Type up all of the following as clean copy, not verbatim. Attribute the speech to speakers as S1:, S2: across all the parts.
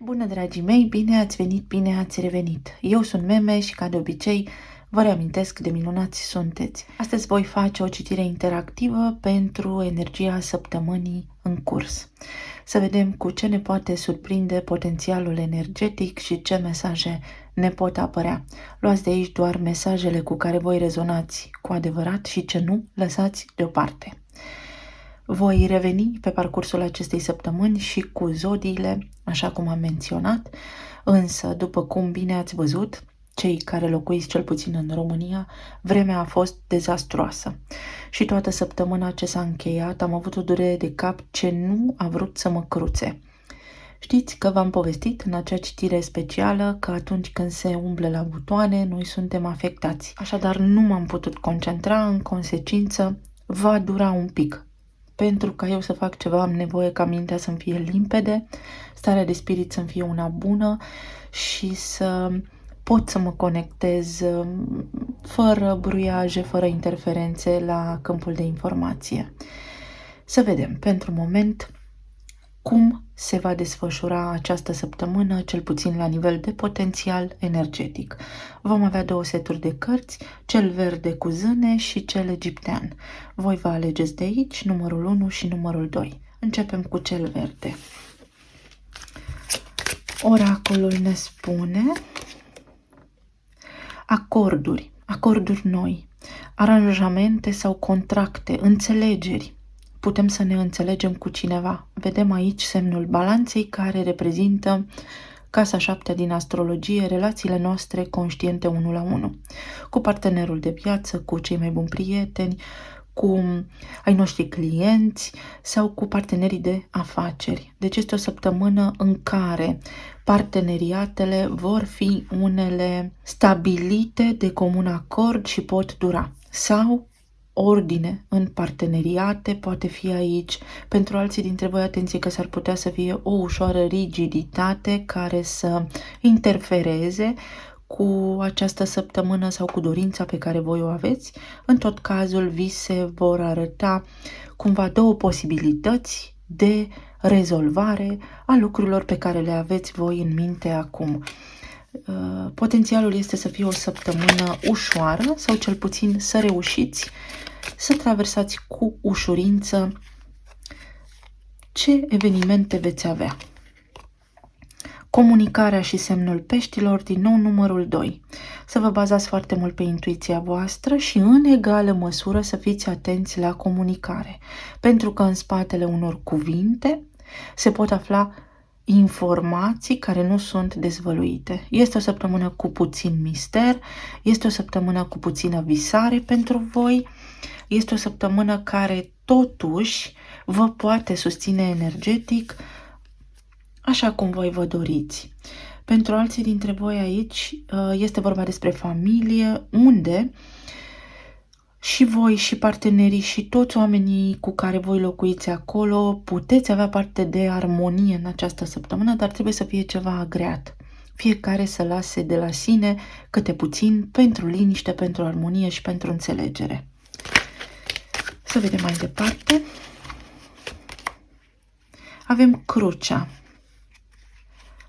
S1: Bună, dragii mei! Bine ați venit, bine ați revenit! Eu sunt Meme și, ca de obicei, vă reamintesc cât de minunați sunteți. Astăzi voi face o citire interactivă pentru energia săptămânii în curs. Să vedem cu ce ne poate surprinde potențialul energetic și ce mesaje ne pot apărea. Luați de aici doar mesajele cu care voi rezonați cu adevărat și ce nu, lăsați deoparte. Voi reveni pe parcursul acestei săptămâni și cu zodiile, așa cum am menționat, însă, după cum bine ați văzut, cei care locuiți cel puțin în România, vremea a fost dezastruoasă. Și toată săptămâna ce s-a încheiat am avut o durere de cap ce nu a vrut să mă cruțe. Știți că v-am povestit în acea citire specială că atunci când se umblă la butoane, noi suntem afectați. Așadar, nu m-am putut concentra, în consecință, va dura un pic. Pentru ca eu să fac ceva, am nevoie ca mintea să-mi fie limpede, starea de spirit să-mi fie una bună și să pot să mă conectez fără bruiaje, fără interferențe la câmpul de informație. Să vedem, pentru moment, cum se va desfășura această săptămână, cel puțin la nivel de potențial energetic. Vom avea două seturi de cărți, cel verde cu zâne și cel egiptean. Voi vă alegeți de aici numărul 1 și numărul 2. Începem cu cel verde. Oracolul ne spune acorduri noi, aranjamente sau contracte, înțelegeri. Putem să ne înțelegem cu cineva. Vedem aici semnul balanței care reprezintă casa 7 din astrologie, relațiile noastre conștiente 1 la 1. Cu partenerul de viață, cu cei mai buni prieteni, cu ai noștri clienți sau cu partenerii de afaceri. Deci este o săptămână în care parteneriatele vor fi unele stabilite de comun acord și pot dura. Sau ordine în parteneriate poate fi aici. Pentru alții dintre voi, atenție că s-ar putea să fie o ușoară rigiditate care să interfereze cu această săptămână sau cu dorința pe care voi o aveți. În tot cazul, vi se vor arăta cumva două posibilități de rezolvare a lucrurilor pe care le aveți voi în minte acum. Potențialul este să fie o săptămână ușoară sau cel puțin să reușiți să traversați cu ușurință ce evenimente veți avea. Comunicarea și semnul peștilor, din nou numărul 2. Să vă bazați foarte mult pe intuiția voastră și în egală măsură să fiți atenți la comunicare, pentru că în spatele unor cuvinte se pot afla informații care nu sunt dezvăluite. Este o săptămână cu puțin mister, este o săptămână cu puțină visare pentru voi, este o săptămână care totuși vă poate susține energetic așa cum voi vă doriți. Pentru alții dintre voi aici este vorba despre familie, unde și voi și partenerii și toți oamenii cu care voi locuiți acolo puteți avea parte de armonie în această săptămână, dar trebuie să fie ceva agreat. Fiecare să lase de la sine câte puțin pentru liniște, pentru armonie și pentru înțelegere. Să vedem mai departe. Avem crucea.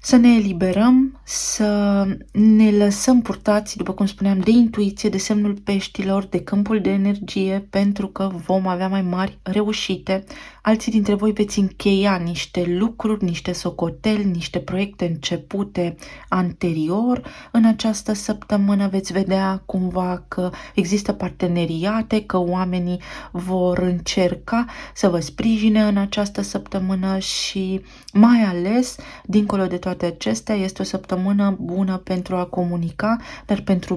S1: Să ne eliberăm, să ne lăsăm purtați, după cum spuneam, de intuiție, de semnul peștilor, de câmpul de energie, pentru că vom avea mai mari reușite. Alții dintre voi veți încheia niște lucruri, niște socoteli, niște proiecte începute anterior. În această săptămână veți vedea cumva că există parteneriate, că oamenii vor încerca să vă sprijine în această săptămână și mai ales, dincolo de toate acestea, este o săptămână bună pentru a comunica, dar pentru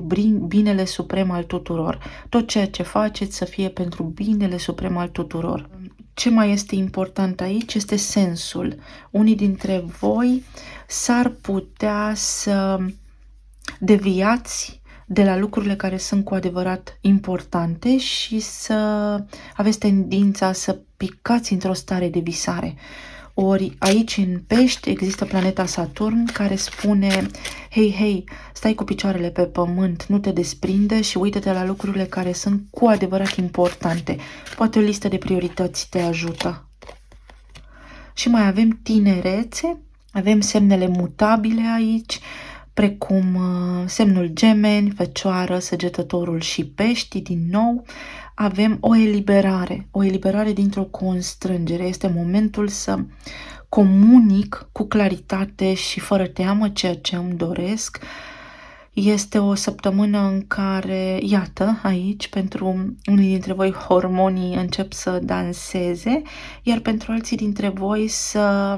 S1: binele suprem al tuturor. Tot ceea ce faceți să fie pentru binele suprem al tuturor. Ce mai este important aici este sensul. Unii dintre voi s-ar putea să deviați de la lucrurile care sunt cu adevărat importante și să aveți tendința să picați într-o stare de visare. Ori aici în pești există planeta Saturn care spune: hei, stai cu picioarele pe pământ, nu te desprinde și uită-te la lucrurile care sunt cu adevărat importante. Poate o listă de priorități te ajută. Și mai avem tinerețe, Avem semnele mutabile aici, precum semnul Gemeni, Fecioară, Săgetătorul și Pești. Din nou, avem o eliberare dintr-o constrângere. Este momentul să comunic cu claritate și fără teamă ceea ce îmi doresc. Este o săptămână în care, iată, aici, pentru unii dintre voi hormonii încep să danseze, iar pentru alții dintre voi să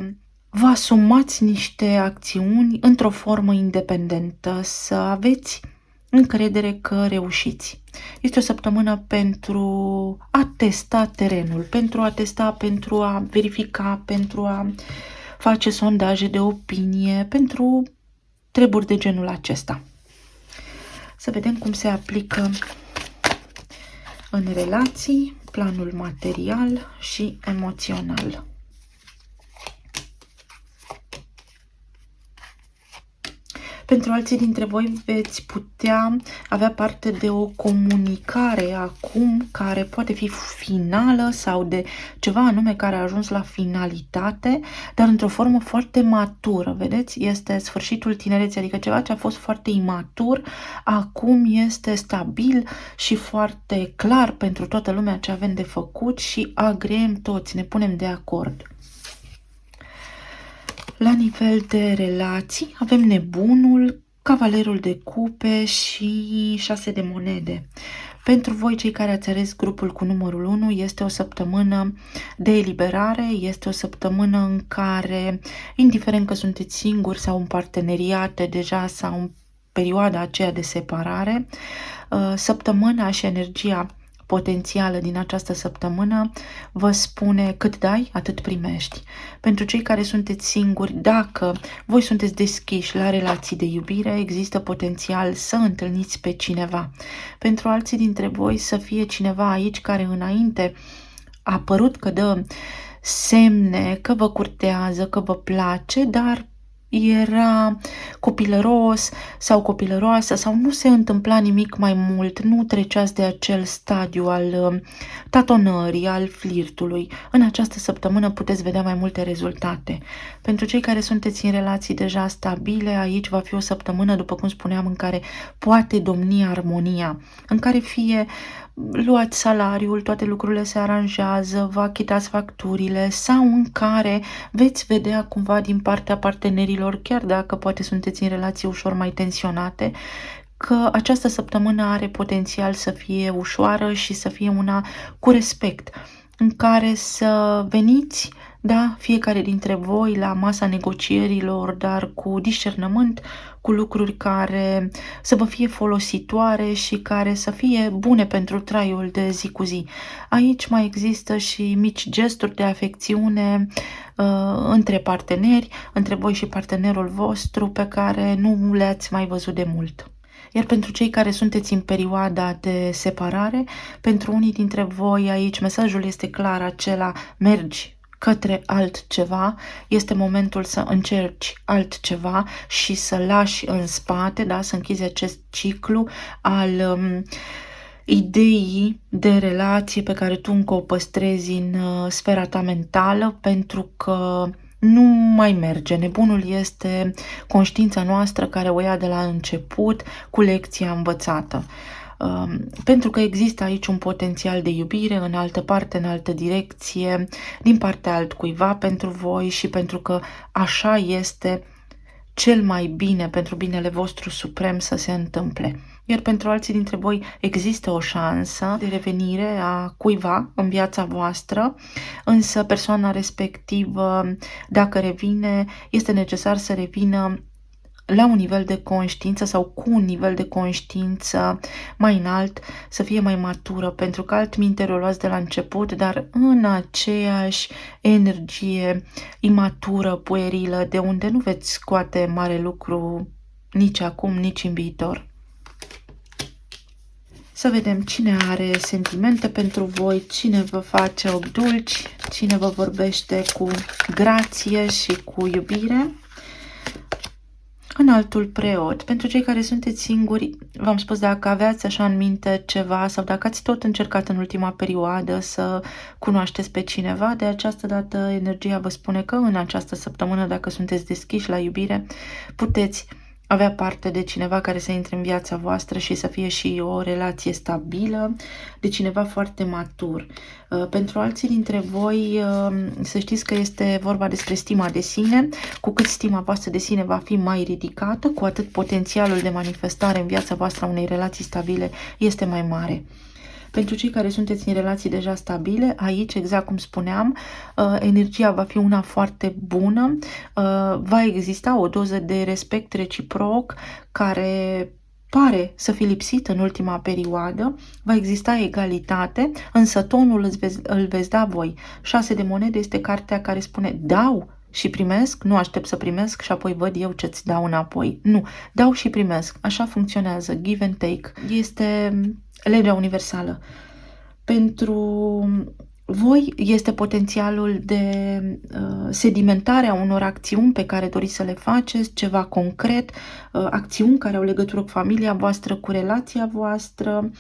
S1: vă asumați niște acțiuni într-o formă independentă, să aveți încredere că reușiți. Este o săptămână pentru a testa terenul, pentru a verifica, pentru a face sondaje de opinie, pentru treburi de genul acesta. Să vedem cum se aplică în relații, planul material și emoțional. Pentru alții dintre voi veți putea avea parte de o comunicare acum care poate fi finală sau de ceva anume care a ajuns la finalitate, dar într-o formă foarte matură. Vedeți? Este sfârșitul tinereții, adică ceva ce a fost foarte imatur, acum este stabil și foarte clar pentru toată lumea ce avem de făcut și agreem toți, ne punem de acord. La nivel de relații avem Nebunul, Cavalerul de cupe și 6 de monede. Pentru voi, cei care ați ales grupul cu numărul 1, este o săptămână de eliberare, este o săptămână în care, indiferent că sunteți singuri sau în parteneriate deja sau în perioada aceea de separare, săptămâna și energia potențială din această săptămână vă spune cât dai, atât primești. Pentru cei care sunteți singuri, dacă voi sunteți deschiși la relații de iubire, există potențial să întâlniți pe cineva. Pentru alții dintre voi să fie cineva aici care înainte a părut că dă semne, că vă curtează, că vă place, dar era copilăros sau copilăroasă sau nu se întâmpla nimic mai mult, nu treceați de acel stadiu al tatonării, al flirtului. În această săptămână puteți vedea mai multe rezultate. Pentru cei care sunteți în relații deja stabile, aici va fi o săptămână, după cum spuneam, în care poate domni armonia, în care fie luați salariul, toate lucrurile se aranjează, vă achitați facturile sau în care veți vedea cumva din partea partenerilor, chiar dacă poate sunteți în relații ușor mai tensionate, că această săptămână are potențial să fie ușoară și să fie una cu respect, în care să veniți, da, fiecare dintre voi la masa negocierilor, dar cu discernământ, cu lucruri care să vă fie folositoare și care să fie bune pentru traiul de zi cu zi. Aici mai există și mici gesturi de afecțiune între parteneri, între voi și partenerul vostru, pe care nu le-ați mai văzut de mult. Iar pentru cei care sunteți în perioada de separare, pentru unii dintre voi aici mesajul este clar, acela: mergi către altceva, este momentul să încerci altceva și să lași în spate, da, să închizi acest ciclu al ideii de relație pe care tu încă o păstrezi în sfera ta mentală, pentru că nu mai merge. Nebunul este conștiința noastră care o ia de la început cu lecția învățată. Pentru că există aici un potențial de iubire în altă parte, în altă direcție, din partea altcuiva pentru voi și pentru că așa este cel mai bine pentru binele vostru suprem să se întâmple. Iar pentru alții dintre voi există o șansă de revenire a cuiva în viața voastră, însă persoana respectivă, dacă revine, este necesar să revină la un nivel de conștiință sau cu un nivel de conștiință mai înalt, să fie mai matură, pentru că altminteri o luați de la început, dar în aceeași energie imatură, puerilă, de unde nu veți scoate mare lucru nici acum, nici în viitor. Să vedem cine are sentimente pentru voi, cine vă face ochi dulci, cine vă vorbește cu grație și cu iubire. Înaltul preot, pentru cei care sunteți singuri, v-am spus, dacă aveați așa în minte ceva sau dacă ați tot încercat în ultima perioadă să cunoașteți pe cineva, de această dată energia vă spune că în această săptămână, dacă sunteți deschiși la iubire, puteți avea parte de cineva care să intre în viața voastră și să fie și o relație stabilă, de cineva foarte matur. Pentru alții dintre voi, să știți că este vorba despre stima de sine. Cu cât stima voastră de sine va fi mai ridicată, cu atât potențialul de manifestare în viața voastră a unei relații stabile este mai mare. Pentru cei care sunteți în relații deja stabile, aici, exact cum spuneam, energia va fi una foarte bună, va exista o doză de respect reciproc care pare să fi lipsit în ultima perioadă, va exista egalitate, însă tonul îl veți da voi. 6 de monede este cartea care spune dau și primesc, nu aștept să primesc și apoi văd eu ce-ți dau înapoi. Nu, dau și primesc, așa funcționează, give and take. Este legea universală. Pentru voi este potențialul de sedimentare a unor acțiuni pe care doriți să le faceți, ceva concret, acțiuni care au legătură cu familia voastră, cu relația voastră,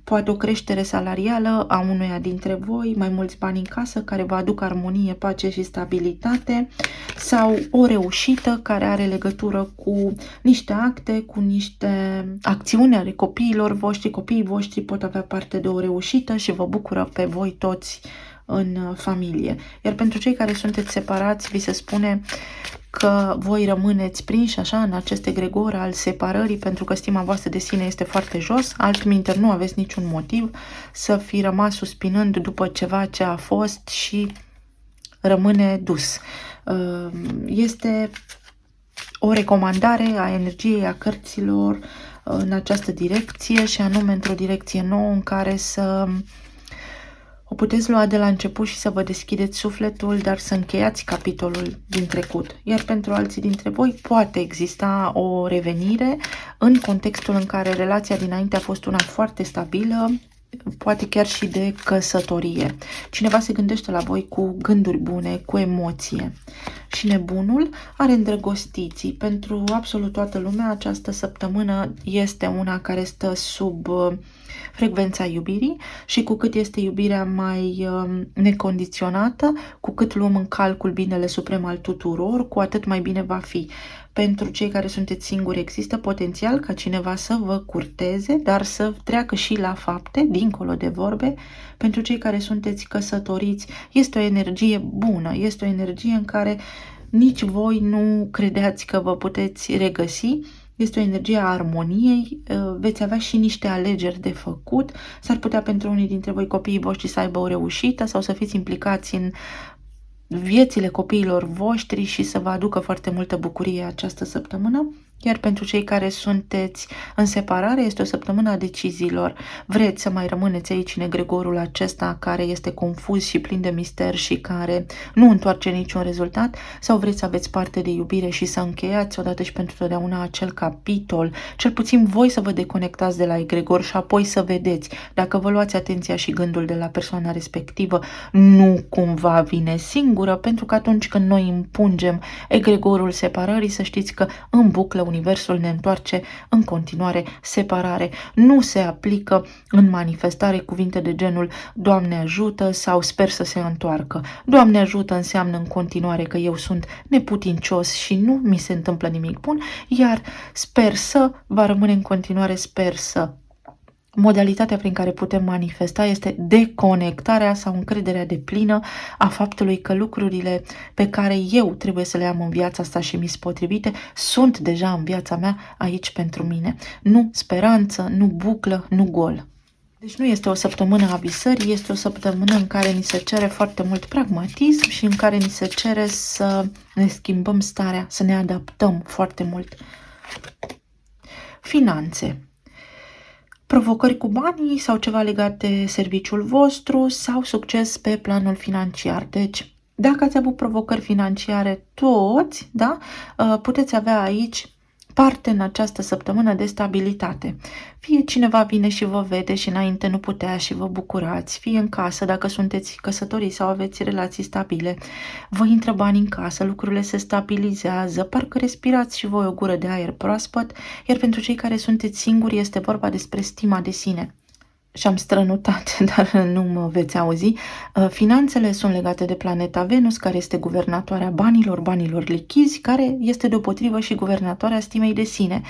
S1: poate o creștere salarială a unuia dintre voi, mai mulți bani în casă care vă aduc armonie, pace și stabilitate, sau o reușită care are legătură cu niște acte, cu niște acțiuni ale copiilor voștri. Copiii voștri pot avea parte de o reușită și vă bucură pe voi toți în familie. Iar pentru cei care sunteți separați, vi se spune că voi rămâneți prinși așa în acest egregor al separării, pentru că stima voastră de sine este foarte jos, altminteri nu aveți niciun motiv să fi rămas suspinând după ceva ce a fost și rămâne dus. Este o recomandare a energiei, a cărților în această direcție și anume într-o direcție nouă în care să o puteți lua de la început și să vă deschideți sufletul, dar să încheiați capitolul din trecut. Iar pentru alții dintre voi poate exista o revenire în contextul în care relația dinainte a fost una foarte stabilă, poate chiar și de căsătorie. Cineva se gândește la voi cu gânduri bune, cu emoție. Și nebunul are îndrăgostiții. Pentru absolut toată lumea, această săptămână este una care stă sub frecvența iubirii și cu cât este iubirea mai necondiționată, cu cât luăm în calcul binele suprem al tuturor, cu atât mai bine va fi. Pentru cei care sunteți singuri există potențial ca cineva să vă curteze, dar să treacă și la fapte, dincolo de vorbe. Pentru cei care sunteți căsătoriți este o energie bună, este o energie în care nici voi nu credeați că vă puteți regăsi. Este o energie a armoniei, veți avea și niște alegeri de făcut. S-ar putea pentru unii dintre voi copiii voștri să aibă o reușită sau să fiți implicați în viețile copiilor voștri și să vă aducă foarte multă bucurie această săptămână. Iar pentru cei care sunteți în separare, este o săptămână a deciziilor. Vreți să mai rămâneți aici în egregorul acesta care este confuz și plin de mister și care nu întoarce niciun rezultat, sau vreți să aveți parte de iubire și să încheiați odată și pentru totdeauna acel capitol, cel puțin voi să vă deconectați de la egregor și apoi să vedeți dacă vă luați atenția și gândul de la persoana respectivă, nu cumva vine singură, pentru că atunci când noi împungem egregorul separării, să știți că în buclă universul ne întoarce în continuare separare. Nu se aplică în manifestare cuvinte de genul Doamne ajută sau sper să se întoarcă. Doamne ajută înseamnă în continuare că eu sunt neputincios și nu mi se întâmplă nimic bun, iar sper să va rămâne în continuare sper să. Modalitatea prin care putem manifesta este deconectarea sau încrederea deplină a faptului că lucrurile pe care eu trebuie să le am în viața asta și mi-s potrivite sunt deja în viața mea aici pentru mine. Nu speranță, nu buclă, nu gol. Deci nu este o săptămână a visării, este o săptămână în care ni se cere foarte mult pragmatism și în care ni se cere să ne schimbăm starea, să ne adaptăm foarte mult. Finanțe. Provocări cu banii sau ceva legat de serviciul vostru sau succes pe planul financiar. Deci, dacă ați avut provocări financiare toți, da, puteți avea aici parte în această săptămână de stabilitate. Fie cineva vine și vă vede și înainte nu putea și vă bucurați, fie în casă, dacă sunteți căsătoriți sau aveți relații stabile, vă intră bani în casă, lucrurile se stabilizează, parcă respirați și voi o gură de aer proaspăt, iar pentru cei care sunteți singuri este vorba despre stima de sine. Și am strănutat, dar nu mă veți auzi. Finanțele sunt legate de planeta Venus, care este guvernatoarea banilor lichizi, care este deopotrivă și guvernatoarea stimei de sine,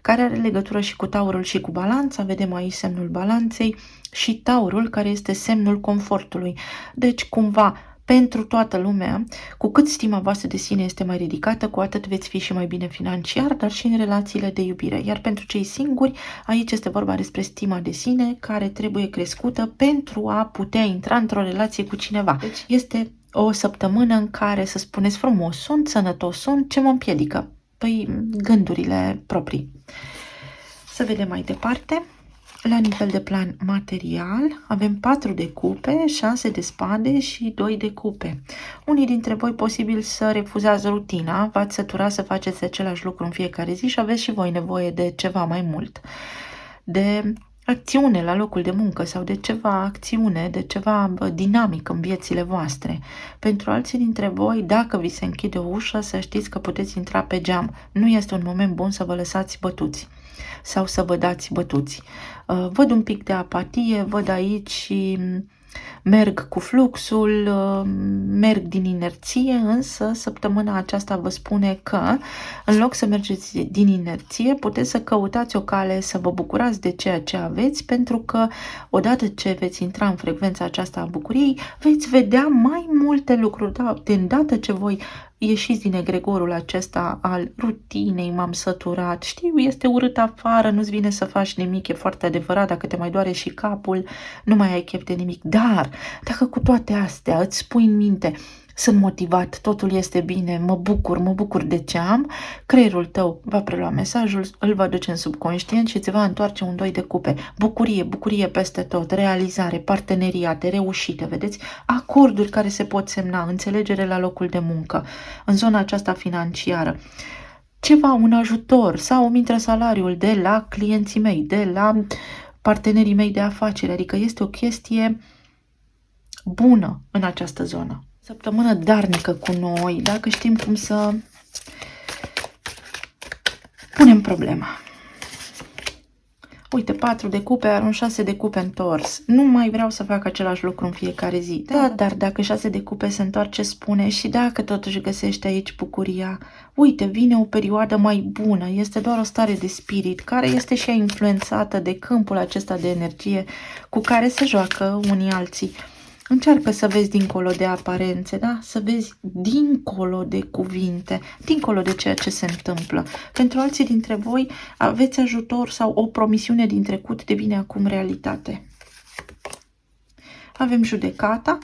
S1: care are legătură și cu Taurul și cu Balanța. Vedem aici semnul Balanței și Taurul, care este semnul confortului. Deci, cumva, pentru toată lumea, cu cât stima voastră de sine este mai ridicată, cu atât veți fi și mai bine financiar, dar și în relațiile de iubire. Iar pentru cei singuri, aici este vorba despre stima de sine, care trebuie crescută pentru a putea intra într-o relație cu cineva. Deci este o săptămână în care să spuneți frumos sunt, sănătos sunt, ce mă împiedică? Păi gândurile proprii. Să vedem mai departe. La nivel de plan material, avem 4 de cupe, 6 de spade și 2 de cupe. Unii dintre voi posibil să refuzați rutina, v-ați săturat să faceți același lucru în fiecare zi și aveți și voi nevoie de ceva mai mult. De acțiune la locul de muncă sau de ceva acțiune, de ceva dinamic în viețile voastre. Pentru alții dintre voi, dacă vi se închide o ușă, să știți că puteți intra pe geam. Nu este un moment bun să vă lăsați bătuți sau să vă dați bătuți. Văd un pic de apatie, văd aici și merg cu fluxul, merg din inerție, însă săptămâna aceasta vă spune că în loc să mergeți din inerție, puteți să căutați o cale să vă bucurați de ceea ce aveți, pentru că odată ce veți intra în frecvența aceasta a bucuriei, veți vedea mai multe lucruri. Da, de îndată ce voi ieșiți din egregorul acesta al rutinei, m-am săturat, știu, este urât afară, nu-ți vine să faci nimic, e foarte adevărat, dacă te mai doare și capul, nu mai ai chef de nimic. Dar, dacă cu toate astea îți spui în minte, sunt motivat, totul este bine, mă bucur de ce am, creierul tău va prelua mesajul, îl va duce în subconștient și ți va întoarce un 2 de cupe. Bucurie peste tot, realizare, parteneriate, reușite, vedeți? Acorduri care se pot semna, înțelegere la locul de muncă, în zona aceasta financiară. Ceva, un ajutor sau îmi intră salariul de la clienții mei, de la partenerii mei de afaceri, adică este o chestie bună în această zonă. Săptămână darnică cu noi, dacă știm cum să punem problema. Uite, 4 de cupe, are un 6 de cupe întors. Nu mai vreau să fac același lucru în fiecare zi. Da, dar dacă 6 de cupe se întoarce, spune, și dacă totuși găsești aici bucuria, uite, vine o perioadă mai bună, este doar o stare de spirit, care este și ea influențată de câmpul acesta de energie cu care se joacă unii alții. Încearcă să vezi dincolo de aparențe, da? Să vezi dincolo de cuvinte, dincolo de ceea ce se întâmplă. Pentru alții dintre voi aveți ajutor sau o promisiune din trecut devine acum realitate. Avem judecata,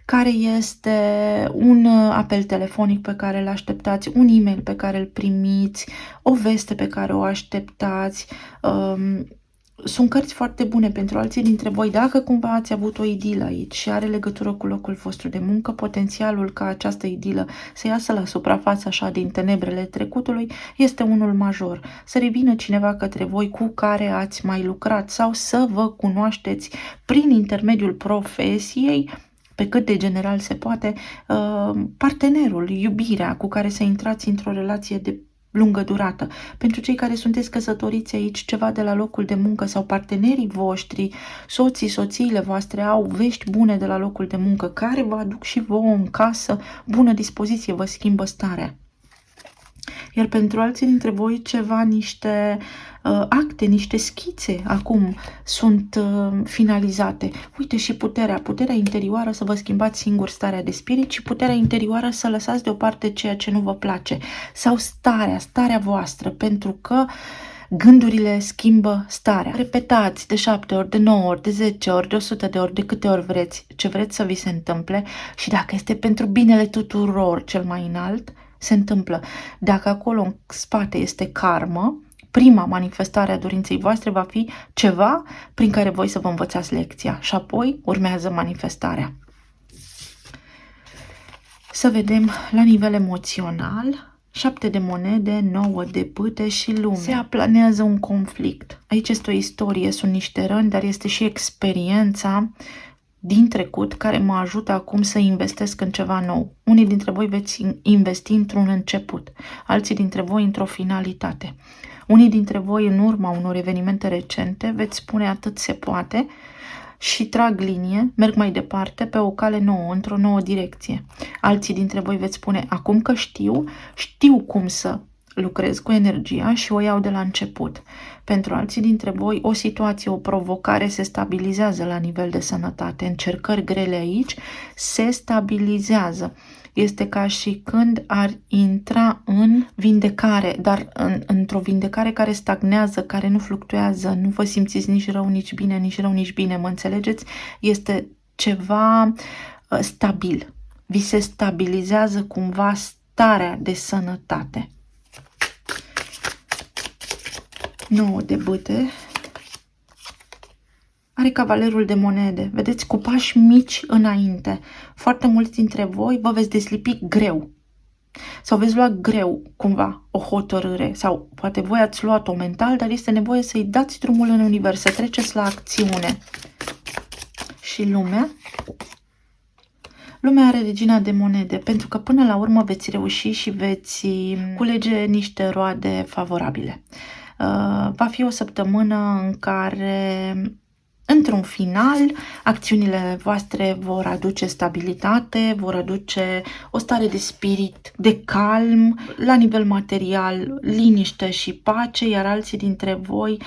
S1: care este un apel telefonic pe care îl așteptați, un e-mail pe care îl primiți, o veste pe care o așteptați. Sunt cărți foarte bune pentru alții dintre voi. Dacă cumva ați avut o idilă aici și are legătură cu locul vostru de muncă, potențialul ca această idilă să iasă la suprafață așa din tenebrele trecutului este unul major. Să revină cineva către voi cu care ați mai lucrat sau să vă cunoașteți prin intermediul profesiei, pe cât de general se poate, partenerul, iubirea cu care să intrați într-o relație de lungă durată. Pentru cei care sunteți căsătoriți aici, ceva de la locul de muncă sau partenerii voștri, soții, soțiile voastre au vești bune de la locul de muncă, care vă aduc și vouă în casă bună dispoziție, vă schimbă starea. Iar pentru alții dintre voi ceva, niște acte, niște schițe acum sunt finalizate. Uite și puterea interioară să vă schimbați singur starea de spirit și puterea interioară să lăsați deoparte ceea ce nu vă place. Sau starea voastră, pentru că gândurile schimbă starea. Repetați de 7 ori, de 9 ori, de 10 ori, de 100 de ori, de câte ori vreți, ce vreți să vi se întâmple și dacă este pentru binele tuturor cel mai înalt, se întâmplă. Dacă acolo în spate este karmă, prima manifestare a dorinței voastre va fi ceva prin care voi să vă învățați lecția și apoi urmează manifestarea. Să vedem la nivel emoțional 7 de monede, 9 de pâte și lume. Se aplanează un conflict. Aici este o istorie, sunt niște răni, dar este și experiența din trecut care mă ajută acum să investesc în ceva nou. Unii dintre voi veți investi într-un început, alții dintre voi într-o finalitate. Unii dintre voi, în urma unor evenimente recente, veți spune atât se poate și trag linie, merg mai departe pe o cale nouă, într-o nouă direcție. Alții dintre voi veți spune, acum că știu cum să lucrez cu energia și o iau de la început. Pentru alții dintre voi, o situație, o provocare se stabilizează la nivel de sănătate. Încercări grele aici se stabilizează. Este ca și când ar intra în vindecare, dar într-o vindecare care stagnează, care nu fluctuează, nu vă simțiți nici rău, nici bine, nici rău, nici bine, mă înțelegeți? Este ceva stabil. Vi se stabilizează cumva starea de sănătate. 9 de bâte. Are cavalerul de monede. Vedeți, cu pași mici înainte. Foarte mulți dintre voi vă veți deslipi greu. Sau veți lua greu, cumva, o hotărâre. Sau poate voi ați luat-o mental, dar este nevoie să-i dați drumul în univers, să treceți la acțiune. Și lumea? Lumea are regina de monede, pentru că până la urmă veți reuși și veți culege niște roade favorabile. Va fi o săptămână în care, într-un final, acțiunile voastre vor aduce stabilitate, vor aduce o stare de spirit, de calm, la nivel material, liniște și pace, iar alții dintre voi,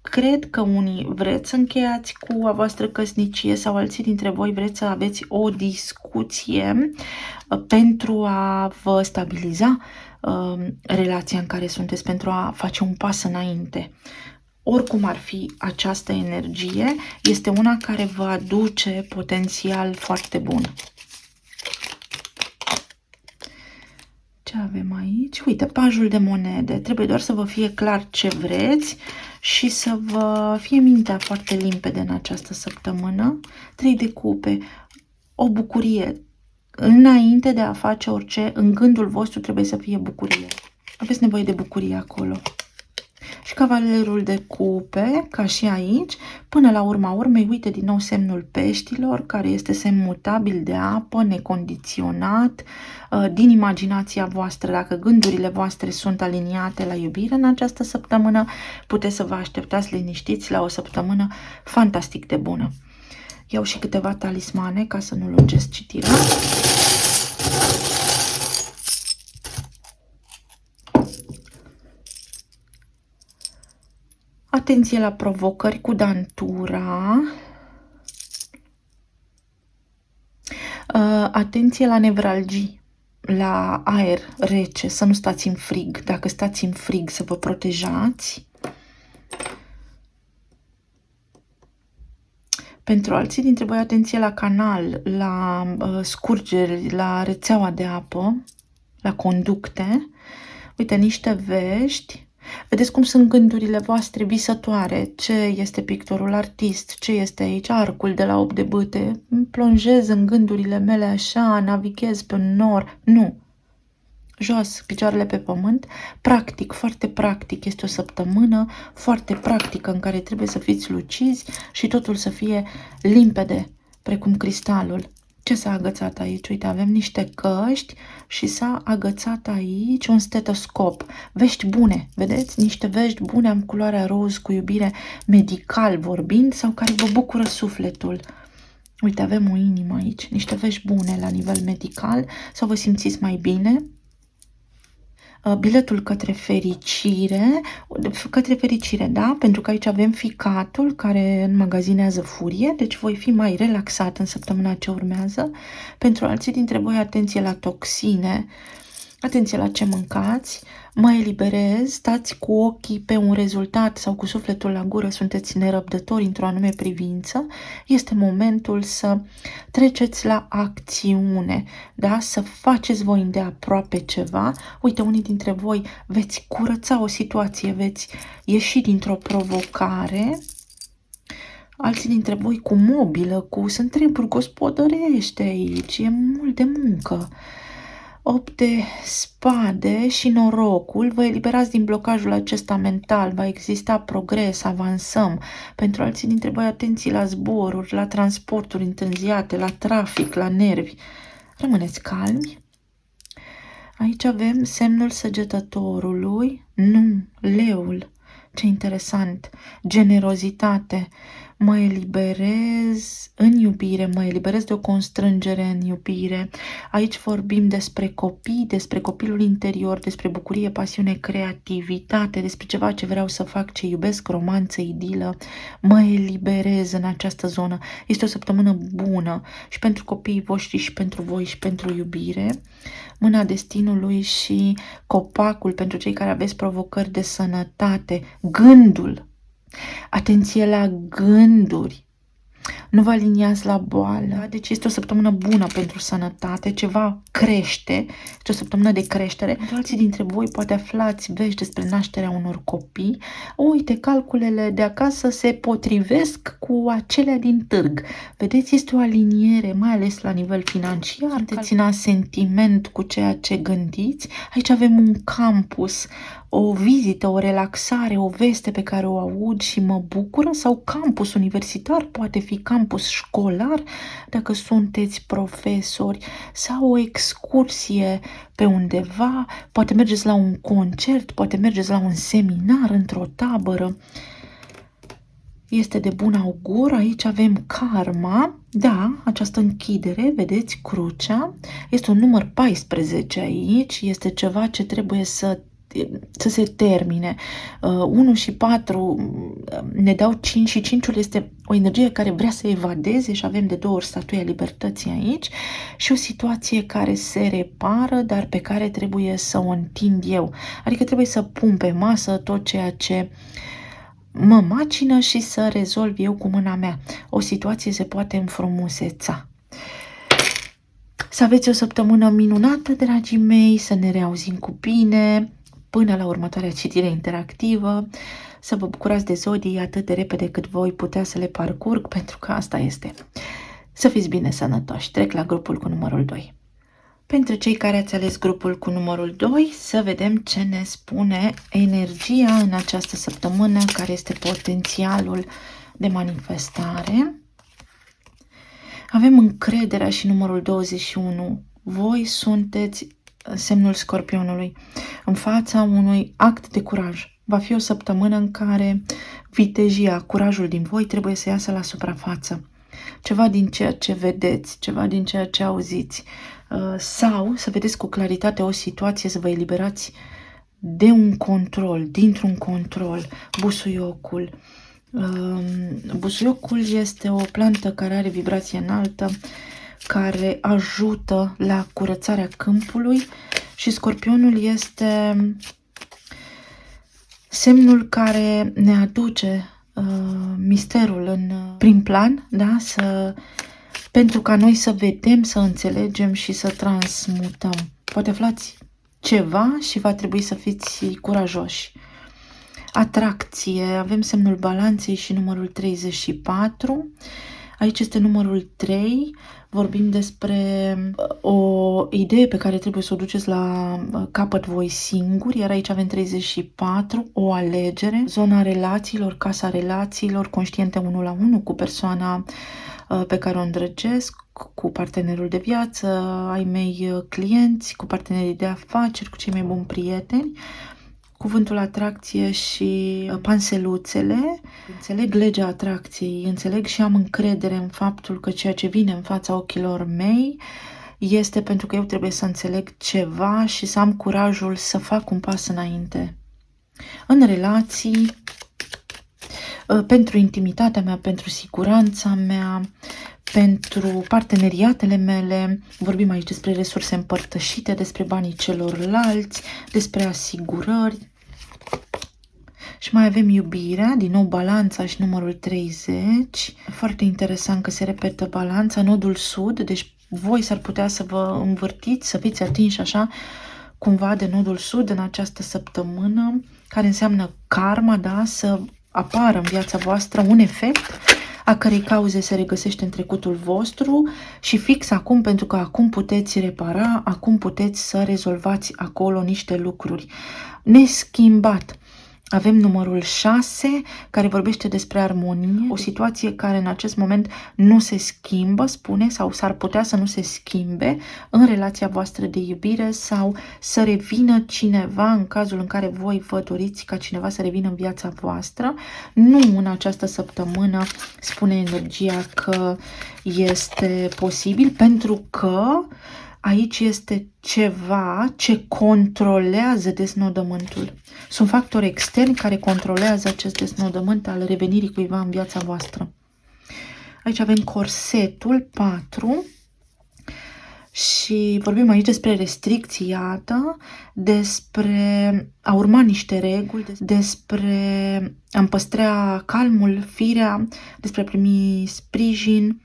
S1: cred că unii vreți să încheiați cu a voastră căsnicie sau alții dintre voi vreți să aveți o discuție pentru a vă stabiliza relația în care sunteți, pentru a face un pas înainte. Oricum ar fi această energie, este una care vă aduce potențial foarte bun. Ce avem aici? Uite, pajul de monede. Trebuie doar să vă fie clar ce vreți și să vă fie mintea foarte limpede în această săptămână. 3 de cupe. O bucurie. Înainte de a face orice, în gândul vostru trebuie să fie bucurie. Aveți nevoie de bucurie acolo. Și cavalerul de cupe, ca și aici, până la urma urmei, uite din nou semnul peștilor, care este semn mutabil de apă, necondiționat, din imaginația voastră. Dacă gândurile voastre sunt aliniate la iubire în această săptămână, puteți să vă așteptați liniștiți la o săptămână fantastic de bună. Iau și câteva talismane ca să nu lungesc citirea. Atenție la provocări cu dantura. Atenție la nevralgii, la aer rece, să nu stați în frig. Dacă stați în frig, să vă protejați. Pentru alții dintre voi, atenție la canal, la scurgeri, la rețeaua de apă, la conducte. Uite, niște vești. Vedeți cum sunt gândurile voastre visătoare. Ce este pictorul artist? Ce este aici? Arcul de la 8 de bâte. Îmi plonjez în gândurile mele așa, navighez pe un nor. Nu. Jos, picioarele pe pământ. Practic, foarte practic. Este o săptămână foarte practică în care trebuie să fiți lucizi și totul să fie limpede, precum cristalul. Ce s-a agățat aici? Uite, avem niște căști și s-a agățat aici un stetoscop. Vești bune, vedeți? Niște vești bune, am culoarea roz, cu iubire, medical vorbind, sau care vă bucură sufletul. Uite, avem o inimă aici, niște vești bune la nivel medical, sau vă simțiți mai bine. Biletul către fericire, da? Pentru că aici avem ficatul care înmagazinează furie, deci voi fi mai relaxat în săptămâna ce urmează. Pentru alții dintre voi, atenție la toxine, atenție la ce mâncați, mă eliberez, stați cu ochii pe un rezultat sau cu sufletul la gură, sunteți nerăbdători într-o anume privință, este momentul să treceți la acțiune, da? Să faceți voi îndeaproape ceva. Uite, unii dintre voi veți curăța o situație, veți ieși dintr-o provocare, alții dintre voi cu mobilă, sunt treburi gospodărești aici, e mult de muncă. 8 de spade și norocul, vă eliberați din blocajul acesta mental, va exista progres, avansăm. Pentru alții dintre voi, atenție la zboruri, la transporturi întârziate, la trafic, la nervi. Rămâneți calmi. Aici avem semnul săgetătorului, nu, leul. Ce interesant, generozitate. Mă eliberez în iubire, mă eliberez de o constrângere în iubire. Aici vorbim despre copii, despre copilul interior, despre bucurie, pasiune, creativitate, despre ceva ce vreau să fac, ce iubesc, romanță, idilă. Mă eliberez în această zonă. Este o săptămână bună și pentru copiii voștri și pentru voi și pentru iubire. Mâna destinului și copacul pentru cei care aveți provocări de sănătate. Gândul. Atenție la gânduri. Nu vă aliniați la boală. Deci este o săptămână bună pentru sănătate, ceva crește, este o săptămână de creștere. Alții dintre voi poate aflați vești despre nașterea unor copii. Uite, calculele de acasă se potrivesc cu acelea din târg. Vedeți, este o aliniere, mai ales la nivel financiar. Sunteți în asentiment cu ceea ce gândiți. Aici avem un campus, o vizită, o relaxare, o veste pe care o aud și mă bucură, sau campus universitar, poate fi campus școlar, dacă sunteți profesori, sau o excursie pe undeva, poate mergeți la un concert, poate mergeți la un seminar într-o tabără. Este de bun augur. Aici avem karma, da, această închidere, vedeți, crucea, este un număr 14 aici, este ceva ce trebuie să se termine. 1 și 4 ne dau 5 și 5-ul este o energie care vrea să evadeze și avem de 2 ori statuia libertății aici și o situație care se repară, dar pe care trebuie să o întind eu. Adică trebuie să pun pe masă tot ceea ce mă macină și să rezolv eu cu mâna mea. O situație se poate înfrumuseța. Să aveți o săptămână minunată, dragii mei, să ne reauzim cu bine. Până la următoarea citire interactivă, să vă bucurați de zodii atât de repede cât voi putea să le parcurg, pentru că asta este. Să fiți bine sănătoși. Trec la grupul cu numărul 2. Pentru cei care ați ales grupul cu numărul 2, să vedem ce ne spune energia în această săptămână, care este potențialul de manifestare. Avem încrederea și numărul 21. Voi sunteți semnul Scorpionului, în fața unui act de curaj. Va fi o săptămână în care vitejia, curajul din voi trebuie să iasă la suprafață. Ceva din ceea ce vedeți, ceva din ceea ce auziți, sau să vedeți cu claritate o situație, să vă eliberați de un control, dintr-un control. Busuiocul. Busuiocul este o plantă care are vibrație înaltă, care ajută la curățarea câmpului, și Scorpionul este semnul care ne aduce misterul în prim plan, da? Pentru ca noi să vedem, să înțelegem și să transmutăm. Poate aflați ceva și va trebui să fiți curajoși. Atracție, avem semnul balanței și numărul 34. Aici este numărul 3, vorbim despre o idee pe care trebuie să o duceți la capăt voi singuri, iar aici avem 34, o alegere, zona relațiilor, casa relațiilor, conștiente 1 la 1 cu persoana pe care o îndrăgesc, cu partenerul de viață, ai mei clienți, cu partenerii de afaceri, cu cei mai buni prieteni. Cuvântul atracție și panseluțele. Înțeleg legea atracției, înțeleg și am încredere în faptul că ceea ce vine în fața ochilor mei este pentru că eu trebuie să înțeleg ceva și să am curajul să fac un pas înainte. În relații, pentru intimitatea mea, pentru siguranța mea, pentru parteneriatele mele, vorbim aici despre resurse împărtășite, despre banii celorlalți, despre asigurări. Și mai avem iubirea, din nou balanța și numărul 30. Foarte interesant că se repetă balanța, nodul sud, deci voi s-ar putea să vă învârtiți, să fiți atinși așa cumva de nodul sud în această săptămână, care înseamnă karma, da, să apară în viața voastră un efect a cărei cauze se regăsește în trecutul vostru și fix acum, pentru că acum puteți repara, acum puteți să rezolvați acolo niște lucruri. Neschimbat. Avem numărul 6, care vorbește despre armonie, o situație care în acest moment nu se schimbă, spune, sau s-ar putea să nu se schimbe în relația voastră de iubire sau să revină cineva în cazul în care voi vă doriți ca cineva să revină în viața voastră. Nu în această săptămână spune energia că este posibil, pentru că aici este ceva ce controlează desnodământul. Sunt factori externi care controlează acest desnodământ al revenirii cuiva în viața voastră. Aici avem corsetul 4 și vorbim aici despre restricții, iată, despre a urma niște reguli, despre a păstra calmul, firea, despre a primi sprijin,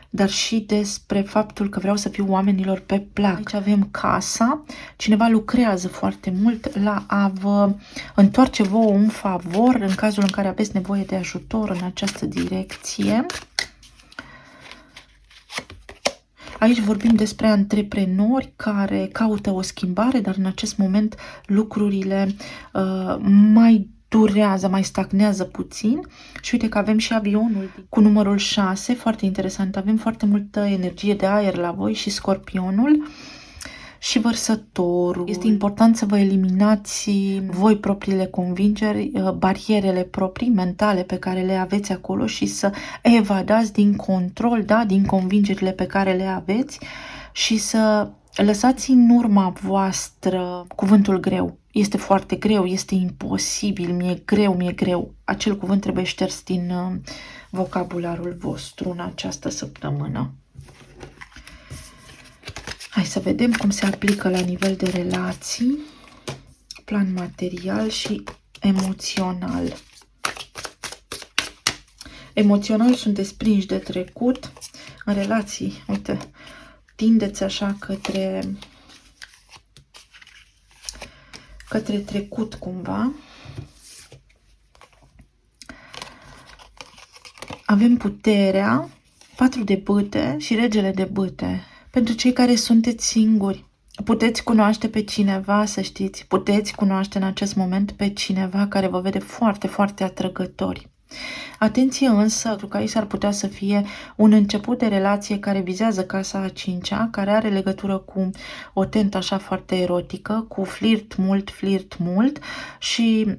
S1: dar și despre faptul că vreau să fiu oamenilor pe plac. Aici avem casa. Cineva lucrează foarte mult la a vă întoarce vouă un favor în cazul în care aveți nevoie de ajutor în această direcție. Aici vorbim despre antreprenori care caută o schimbare, dar în acest moment lucrurile mai durează, mai stagnează puțin. Și uite că avem și avionul cu numărul 6, foarte interesant. Avem foarte multă energie de aer la voi și Scorpionul și Vărsătorul. Este important să vă eliminați voi propriile convingeri, barierele proprii mentale pe care le aveți acolo și să evadați din control, da, din convingerile pe care le aveți și să lăsați în urma voastră cuvântul greu. Este foarte greu, este imposibil, mi-e greu. Acel cuvânt trebuie șters din vocabularul vostru în această săptămână. Hai să vedem cum se aplică la nivel de relații, plan material și emoțional. Emoțional sunteți prinși de trecut, în relații, uite, tindeți așa către trecut cumva. Avem puterea, 4 de bâte și regele de bâte. Pentru cei care sunteți singuri, puteți cunoaște pe cineva, să știți, puteți cunoaște în acest moment pe cineva care vă vede foarte, foarte atrăgători. Atenție însă, pentru că aici s-ar putea să fie un început de relație care vizează casa a 5-a, care are legătură cu o tentă așa foarte erotică, cu flirt mult și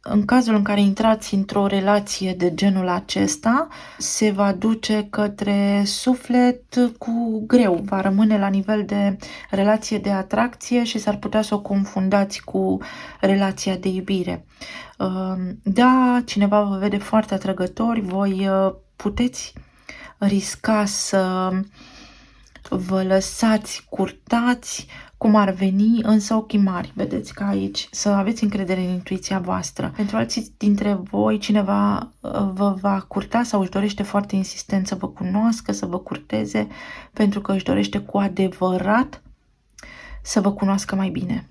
S1: în cazul în care intrați într-o relație de genul acesta, se va duce către suflet cu greu, va rămâne la nivel de relație de atracție și s-ar putea să o confundați cu relația de iubire. Da, cineva vă vede foarte atrăgători, voi puteți risca să vă lăsați curtați, cum ar veni, însă ochii mari, vedeți că aici, să aveți încredere în intuiția voastră. Pentru alții dintre voi, cineva vă va curta sau își dorește foarte insistent să vă cunoască, să vă curteze, pentru că își dorește cu adevărat să vă cunoască mai bine.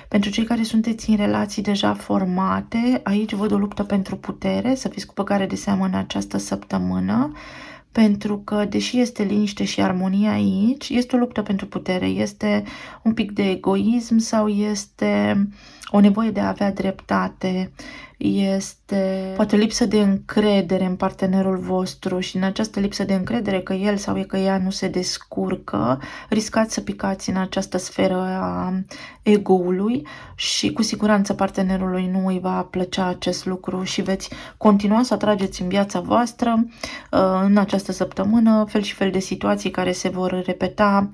S1: Pentru cei care sunteți în relații deja formate, aici văd o luptă pentru putere, să fiți cu băgare de seamă în această săptămână, pentru că, deși este liniște și armonie aici, este o luptă pentru putere, este un pic de egoism sau este o nevoie de a avea dreptate, este poate lipsă de încredere în partenerul vostru și în această lipsă de încredere că el sau că ea nu se descurcă, riscați să picați în această sferă a ego-ului și cu siguranță partenerului nu îi va plăcea acest lucru și veți continua să atrageți în viața voastră în această săptămână fel și fel de situații care se vor repeta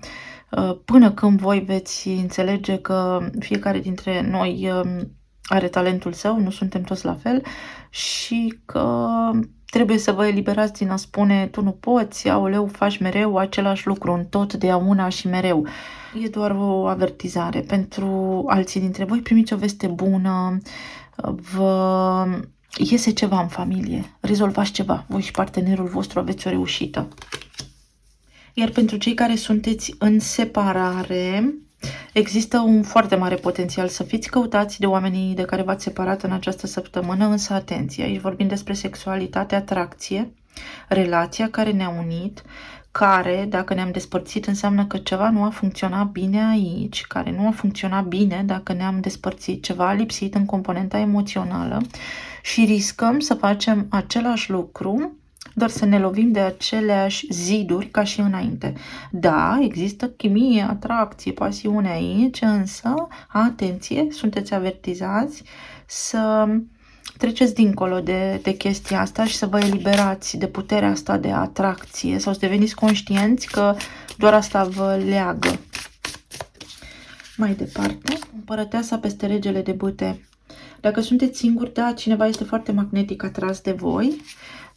S1: până când voi veți înțelege că fiecare dintre noi are talentul său, nu suntem toți la fel și că trebuie să vă eliberați din a spune tu nu poți, aoleu, faci mereu același lucru, întotdeauna și mereu. E doar o avertizare. Pentru alții dintre voi primiți o veste bună, vă iese ceva în familie, rezolvați ceva, voi și partenerul vostru aveți o reușită. Iar pentru cei care sunteți în separare, există un foarte mare potențial să fiți căutați de oamenii de care v-ați separat în această săptămână, însă atenție, aici vorbim despre sexualitate, atracție. relația care ne-a unit, care, dacă ne-am despărțit, înseamnă că ceva nu a funcționat bine aici, care nu a funcționat bine dacă ne-am despărțit, ceva a lipsit în componenta emoțională și riscăm să facem același lucru, doar să ne lovim de aceleași ziduri ca și înainte. Da, există chimie, atracție, pasiune aici, însă, atenție, sunteți avertizați să treceți dincolo de chestia asta și să vă eliberați de puterea asta de atracție sau să deveniți conștienți că doar asta vă leagă. Mai departe, împărăteasa peste regele de bâte. Dacă sunteți singuri, da, cineva este foarte magnetic atras de voi,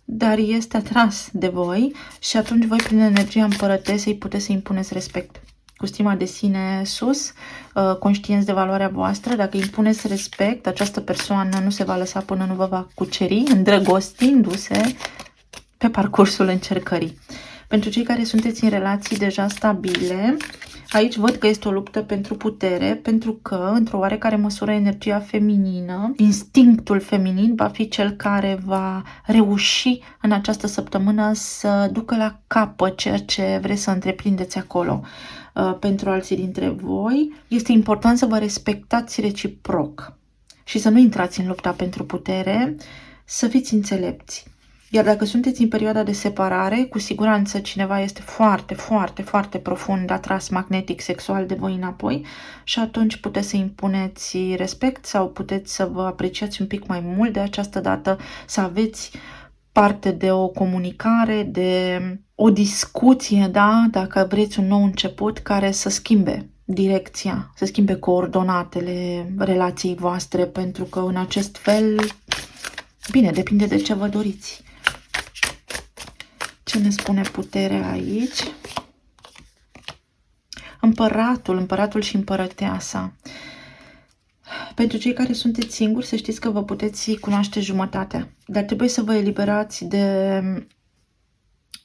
S1: dar este atras de voi și atunci voi, prin energia împărătesei, puteți să impuneți respect. Cu stima de sine sus, conștienți de valoarea voastră, dacă impuneți respect, această persoană nu se va lăsa până nu vă va cuceri, îndrăgostindu-se pe parcursul încercării. Pentru cei care sunteți în relații deja stabile, aici văd că este o luptă pentru putere, pentru că, într-o oarecare măsură, energia feminină, instinctul feminin va fi cel care va reuși în această săptămână să ducă la capăt ceea ce vreți să întreprindeți acolo. Pentru alții dintre voi, este important să vă respectați reciproc și să nu intrați în lupta pentru putere, să fiți înțelepți. Iar dacă sunteți în perioada de separare, cu siguranță cineva este foarte, foarte, foarte profund atras magnetic, sexual de voi înapoi și atunci puteți să impuneți respect sau puteți să vă apreciați un pic mai mult de această dată, să aveți parte de o comunicare, de o discuție, da, dacă vreți un nou început care să schimbe direcția, să schimbe coordonatele relației voastre, pentru că în acest fel, bine, depinde de ce vă doriți. Ce ne spune puterea aici? Împăratul și împărăteasa. Pentru cei care sunteți singuri, să știți că vă puteți cunoaște jumătatea, dar trebuie să vă eliberați de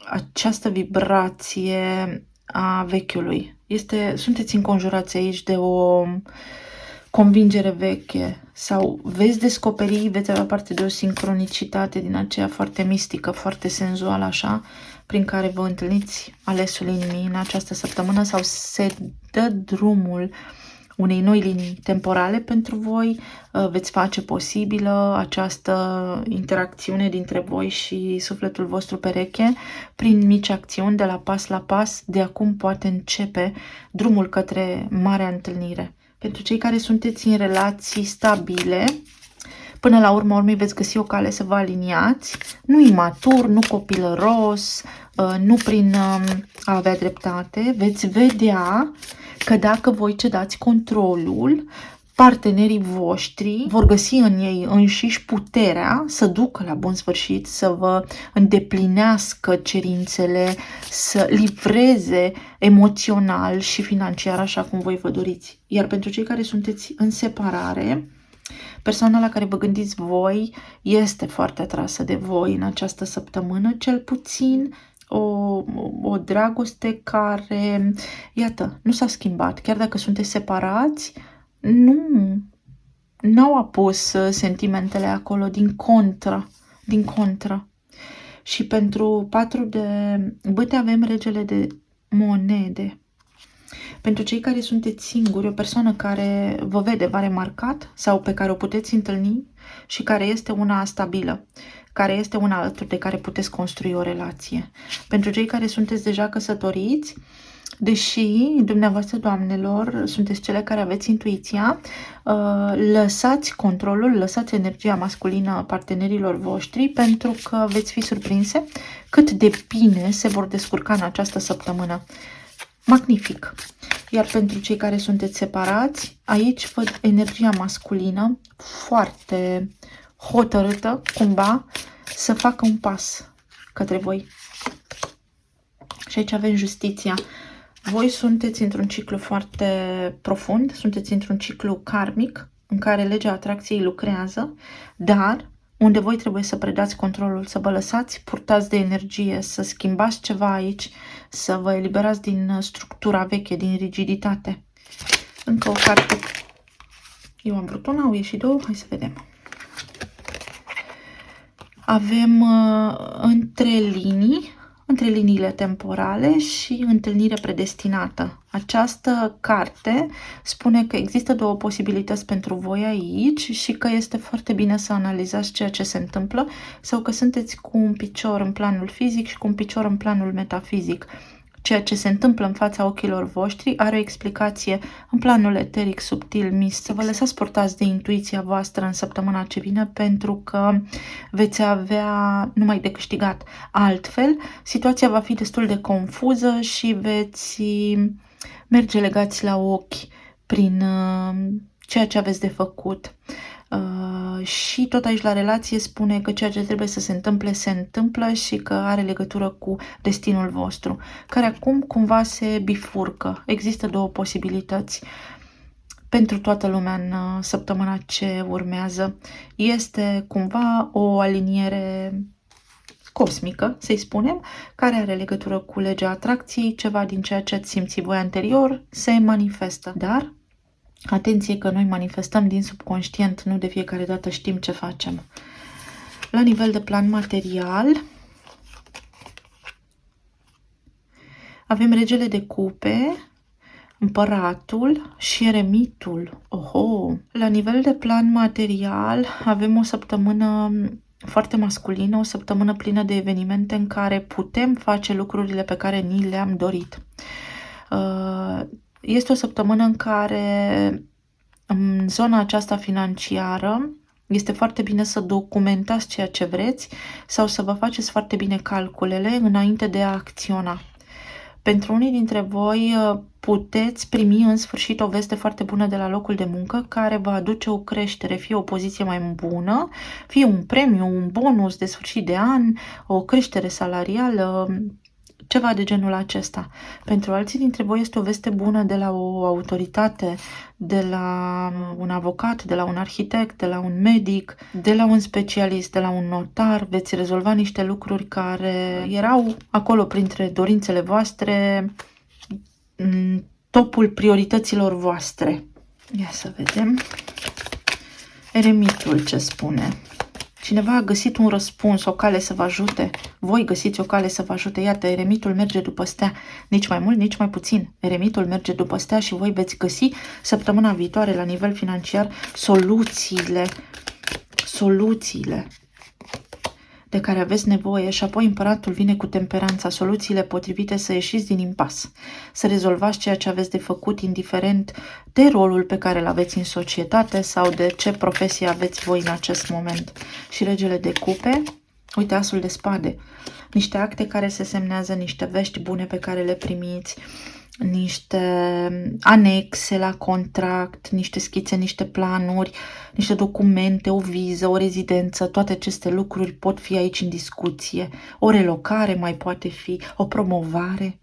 S1: această vibrație a vechiului. Sunteți înconjurați aici de o convingere veche sau veți descoperi, veți avea parte de o sincronicitate din aceea foarte mistică, foarte senzuală așa, prin care vă întâlniți alesul inimii în această săptămână sau se dă drumul unei noi linii temporale pentru voi, veți face posibilă această interacțiune dintre voi și sufletul vostru pereche prin mici acțiuni de la pas, de acum poate începe drumul către marea întâlnire. Pentru cei care sunteți în relații stabile, până la urmă urmei veți găsi o cale să vă aliniați, nu imatur, nu copilăros, nu prin a avea dreptate, veți vedea că dacă voi cedați controlul, partenerii voștri vor găsi în ei înșiși puterea să ducă la bun sfârșit, să vă îndeplinească cerințele, să livreze emoțional și financiar așa cum voi vă doriți. Iar pentru cei care sunteți în separare, persoana la care vă gândiți voi este foarte atrasă de voi în această săptămână, cel puțin o dragoste care, iată, nu s-a schimbat. Chiar dacă sunteți separați, n-au apus sentimentele acolo, din contră. Și pentru 4 de bâte avem regele de monede. Pentru cei care sunteți singuri, o persoană care vă vede, v-a remarcat sau pe care o puteți întâlni și care este una stabilă, care este una alături de care puteți construi o relație. Pentru cei care sunteți deja căsătoriți, deși dumneavoastră, doamnelor, sunteți cele care aveți intuiția, lăsați controlul, lăsați energia masculină a partenerilor voștri pentru că veți fi surprinse cât de bine se vor descurca în această săptămână. Magnific! Iar pentru cei care sunteți separați, aici văd energia masculină foarte hotărâtă, cumva, să facă un pas către voi. Și aici avem justiția. Voi sunteți într-un ciclu foarte profund, sunteți într-un ciclu karmic, în care legea atracției lucrează, dar unde voi trebuie să predați controlul, să vă lăsați purtați de energie, să schimbați ceva aici, să vă eliberați din structura veche, din rigiditate. Încă o carte. Eu am vrut una, au ieșit două, hai să vedem. avem între liniile temporale și întâlnire predestinată. Această carte spune că există două posibilități pentru voi aici și că este foarte bine să analizați ceea ce se întâmplă sau că sunteți cu un picior în planul fizic și cu un picior în planul metafizic. Ceea ce se întâmplă în fața ochilor voștri are o explicație în planul eteric, subtil, mistic. Să vă lăsați purtați de intuiția voastră în săptămâna ce vine, pentru că veți avea numai de câștigat. Altfel, situația va fi destul de confuză și veți merge legați la ochi prin ceea ce aveți de făcut. Și tot aici la relație spune că ceea ce trebuie să se întâmplă și că are legătură cu destinul vostru, care acum cumva se bifurcă. Există două posibilități pentru toată lumea în săptămâna ce urmează. Este cumva o aliniere cosmică, să-i spunem, care are legătură cu legea atracției. Ceva din ceea ce ați simțit voi anterior se manifestă, dar atenție că noi manifestăm din subconștient, nu de fiecare dată știm ce facem. La nivel de plan material, avem regele de cupe, împăratul și eremitul. Oho! La nivel de plan material, avem o săptămână foarte masculină, o săptămână plină de evenimente în care putem face lucrurile pe care ni le-am dorit. Este o săptămână în care, în zona aceasta financiară, este foarte bine să documentați ceea ce vreți sau să vă faceți foarte bine calculele înainte de a acționa. Pentru unii dintre voi puteți primi în sfârșit o veste foarte bună de la locul de muncă care va aduce o creștere, fie o poziție mai bună, fie un premiu, un bonus de sfârșit de an, o creștere salarială, ceva de genul acesta. Pentru alții dintre voi este o veste bună de la o autoritate, de la un avocat, de la un arhitect, de la un medic, de la un specialist, de la un notar. Veți rezolva niște lucruri care erau acolo printre dorințele voastre, în topul priorităților voastre. Ia să vedem. Eremitul ce spune? Cineva a găsit un răspuns, o cale să vă ajute. Voi găsiți o cale să vă ajute. Iată, eremitul merge după stea. Nici mai mult, nici mai puțin. Eremitul merge după stea și voi veți găsi săptămâna viitoare la nivel financiar soluțiile de care aveți nevoie și apoi împăratul vine cu temperanța, soluțiile potrivite să ieșiți din impas, să rezolvați ceea ce aveți de făcut, indiferent de rolul pe care îl aveți în societate sau de ce profesie aveți voi în acest moment. Și regele de cupe, uite, asul de spade, niște acte care se semnează, niște vești bune pe care le primiți, niște anexe la contract, niște schițe, niște planuri, niște documente, o viză, o rezidență, toate aceste lucruri pot fi aici în discuție. O relocare mai poate fi, o promovare.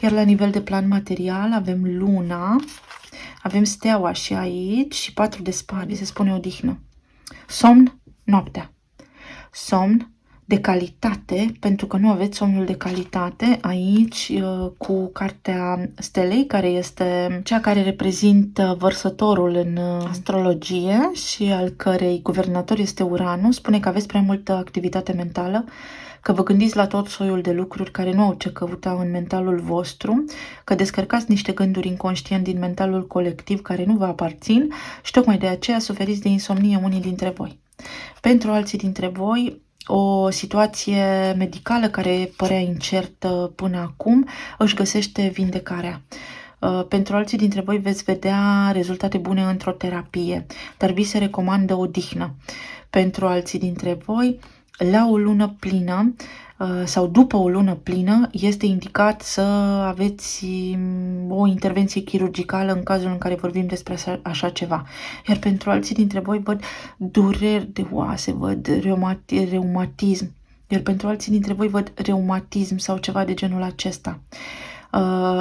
S1: Iar la nivel de plan material avem luna, avem steaua și aici și 4 de spade, se spune odihnă. Somn, noaptea. Somn de calitate, pentru că nu aveți somnul de calitate aici cu cartea stelei, care este cea care reprezintă vărsătorul în astrologie și al cărei guvernator este Uranus. Spune că aveți prea multă activitate mentală, că vă gândiți la tot soiul de lucruri care nu au ce căuta în mentalul vostru, că descărcați niște gânduri inconștient din mentalul colectiv care nu vă aparțin și tocmai de aceea suferiți de insomnie unii dintre voi. Pentru alții dintre voi, o situație medicală care părea incertă până acum își găsește vindecarea. Pentru alții dintre voi veți vedea rezultate bune într-o terapie, dar vi se recomandă odihnă. Pentru alții dintre voi, la o lună plină sau după o lună plină, este indicat să aveți o intervenție chirurgicală în cazul în care vorbim despre așa ceva. Iar pentru alții dintre voi văd dureri de oase, văd reumatism. Iar pentru alții dintre voi văd reumatism sau ceva de genul acesta.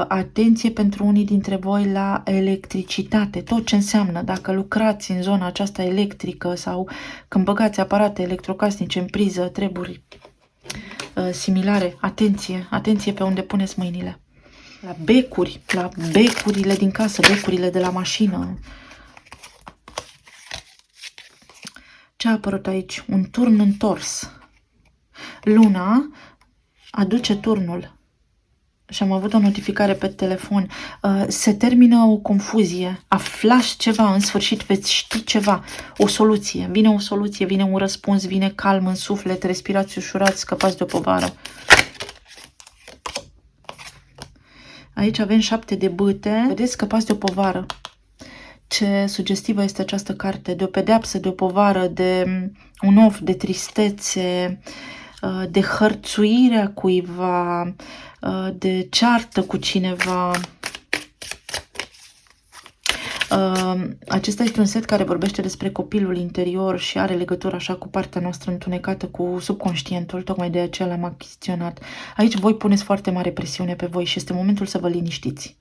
S1: Atenție pentru unii dintre voi la electricitate, tot ce înseamnă dacă lucrați în zona aceasta electrică sau când băgați aparate electrocasnice în priză, treburi similare, atenție pe unde puneți mâinile. La becuri, la becurile din casă, becurile de la mașină. Ce a apărut aici? Un turn întors. Luna aduce turnul. Și am avut o notificare pe telefon. Se termină o confuzie. Aflați ceva, în sfârșit veți ști ceva. O soluție. Vine o soluție, vine un răspuns, vine calm în suflet, respirați ușurați, scăpați de o povară. Aici avem 7 de bâte. Vedeți, scăpați de o povară. Ce sugestivă este această carte. De o pedeapsă, de o povară, de un of, de tristețe, de hărțuirea cuiva, de ceartă cu cineva. Acesta este un set care vorbește despre copilul interior și are legătură așa cu partea noastră întunecată, cu subconștientul, tocmai de aceea l-am achiziționat. Aici voi puneți foarte mare presiune pe voi și este momentul să vă liniștiți.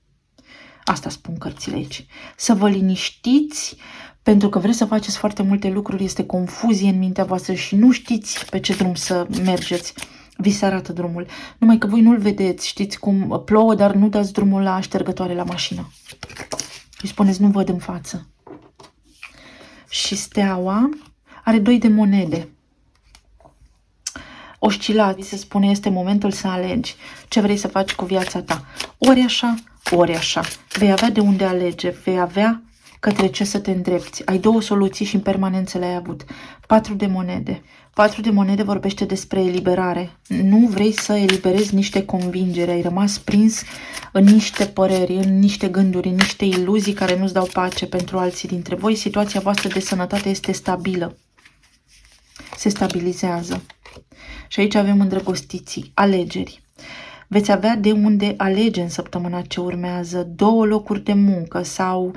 S1: Asta spun cărțile aici. Să vă liniștiți pentru că vreți să faceți foarte multe lucruri, este confuzie în mintea voastră și nu știți pe ce drum să mergeți. Vi se arată drumul. Numai că voi nu-l vedeți, știți cum plouă, dar nu dați drumul la ștergătoare la mașină. Îi spuneți, nu văd în față. Și steaua are 2 de monede. Oscilați, se spune, este momentul să alegi ce vrei să faci cu viața ta. Ori așa, ori așa. Vei avea de unde alege, vei avea către ce să te îndrepți. Ai 2 soluții și în permanență le-ai avut. 4 de monede. 4 de monede vorbește despre eliberare. Nu vrei să eliberezi niște convingeri, ai rămas prins în niște păreri, în niște gânduri, în niște iluzii care nu-ți dau pace pentru alții dintre voi. Situația voastră de sănătate este stabilă. Se stabilizează. Și aici avem îndrăgostiții, alegeri. Veți avea de unde alege în săptămâna ce urmează 2 locuri de muncă sau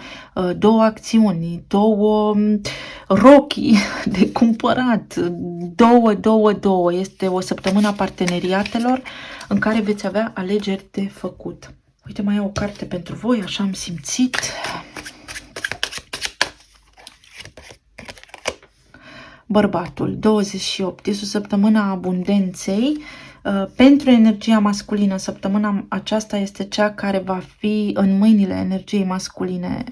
S1: 2 acțiuni, 2 rochii de cumpărat, 2. Este o săptămână a parteneriatelor în care veți avea alegeri de făcut. Uite, mai e o carte pentru voi, așa am simțit. Bărbatul, 28. Este o săptămână a abundenței. Pentru energia masculină, săptămâna aceasta este cea care va fi în mâinile energiei masculine.